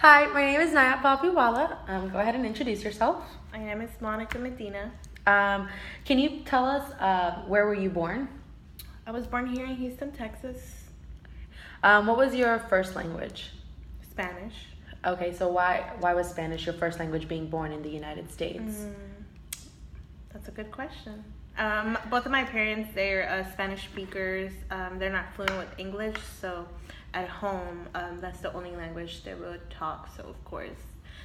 Hi, my name is Naya Papiwala. Go ahead and introduce yourself. My name is Monica Medina. Can you tell us where were you born? I was born here in Houston, Texas. What was your first language? Spanish. Okay, so why was Spanish your first language being born in the United States? That's a good question. Both of my parents, they're Spanish speakers. They're not fluent with English, so at home, that's the only language they would talk. So, of course,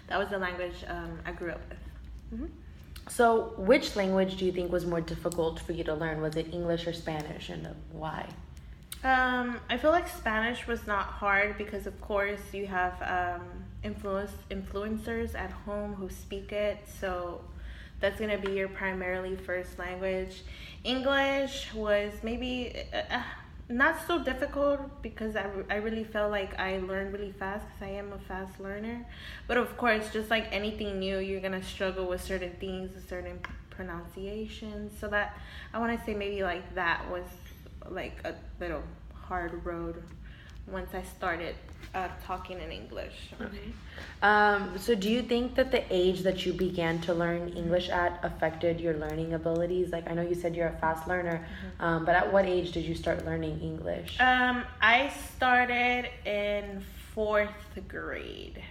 that was the language I grew up with. Mm-hmm. So which language do you think was more difficult for you to learn? Was it English or Spanish, and why? I feel like Spanish was not hard because, of course, you have influencers at home who speak it, so that's going to be your primarily first language. English was maybe not so difficult because I really felt like I learned really fast because I am a fast learner. But of course, just like anything new, you're going to struggle with certain things, with certain pronunciations. So that, I want to say maybe like that was like a little hard road once I started talking in English. Okay. So do you think that the age that you began to learn English at affected your learning abilities? Like, I know you said you're a fast learner, but at what age did you start learning English? I started in 4th grade.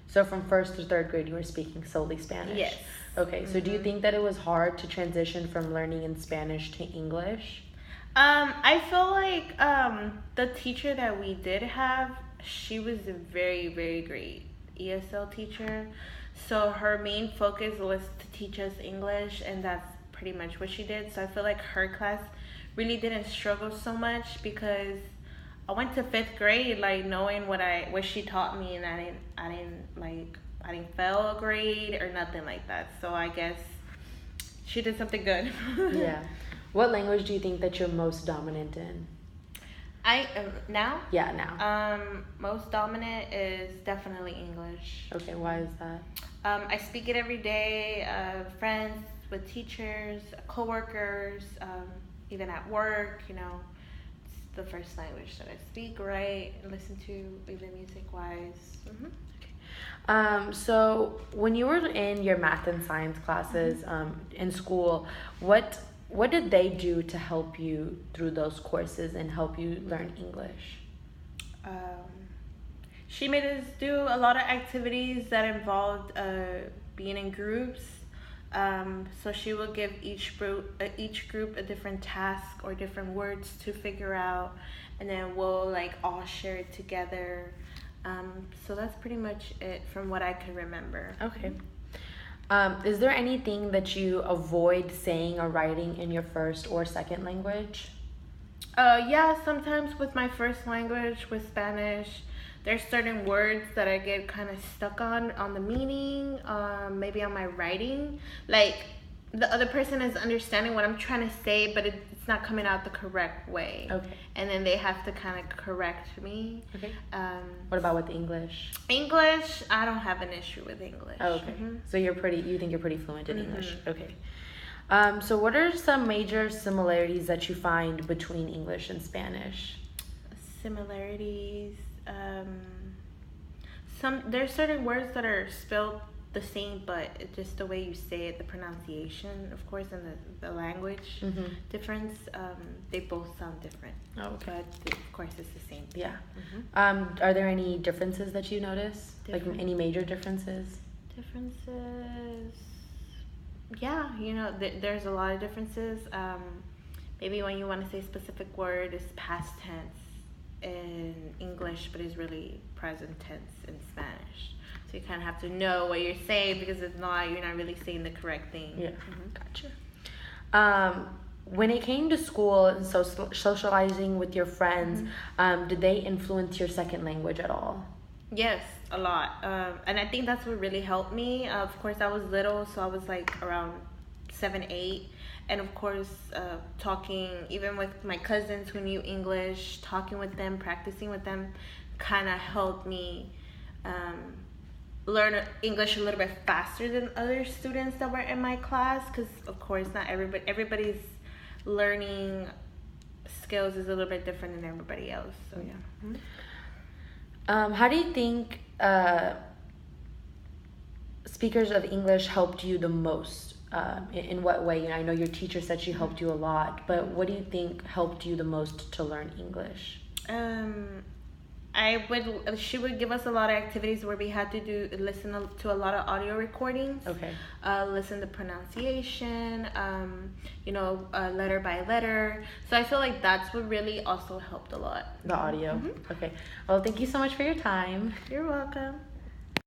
So from 1st to 3rd grade, you were speaking solely Spanish? Yes. Okay, so do you think that it was hard to transition from learning in Spanish to English? I feel like the teacher that we did have, she was a very, very great ESL teacher. So her main focus was to teach us English, and that's pretty much what she did. So I feel like her class really didn't struggle so much because I went to 5th grade like knowing what she taught me, and I didn't fail a grade or nothing like that. So I guess she did something good. Yeah. What language do you think that you're most dominant in? Now? Yeah, now. Most dominant is definitely English. Okay, why is that? I speak it every day. Friends, with teachers, coworkers, even at work. You know, it's the first language that I speak, write, and listen to, even music-wise. So when you were in your math and science classes in school, what did they do to help you through those courses and help you learn English? She made us do a lot of activities that involved being in groups. So she will give each group a different task or different words to figure out, and then we'll like all share it together. So that's pretty much it from what I can remember. Okay. Is there anything that you avoid saying or writing in your first or second language? Yeah, sometimes with my first language, with Spanish, there's certain words that I get kind of stuck on the meaning, maybe on my writing. Like, the other person is understanding what I'm trying to say, but it's not coming out the correct way. Okay. And then they have to kind of correct me. Okay. What about with English? English, I don't have an issue with English. Oh, okay. So you think you're pretty fluent in English. Okay. So what are some major similarities that you find between English and Spanish? Similarities. There's certain words that are spelled the same, but just the way you say it, the pronunciation, of course, and the language difference, they both sound different. Oh, okay. But of course, it's the same thing. Yeah. Are there any differences that you notice? Like any major differences? Differences? Yeah, there's a lot of differences. Maybe when you want to say a specific word, it's past tense in English, but it's really present tense in Spanish. So you kind of have to know what you're saying, because if not, you're not really saying the correct thing. Yeah, gotcha. When it came to school and socializing with your friends, did they influence your second language at all? Yes, a lot. And I think that's what really helped me. Of course, I was little, so I was like around 7, 8. And of course, talking even with my cousins who knew English, talking with them, practicing with them, kind of helped me learn English a little bit faster than other students that were in my class, because of course not everybody's learning skills is a little bit different than everybody else. So yeah. How do you think speakers of English helped you the most? In what way? You know, I know your teacher said she helped you a lot, but what do you think helped you the most to learn English? She would give us a lot of activities where we had to listen to a lot of audio recordings. Okay. Listen to pronunciation, letter by letter. So I feel like that's what really also helped a lot. The audio. Mm-hmm. Okay. Well, thank you so much for your time. You're welcome.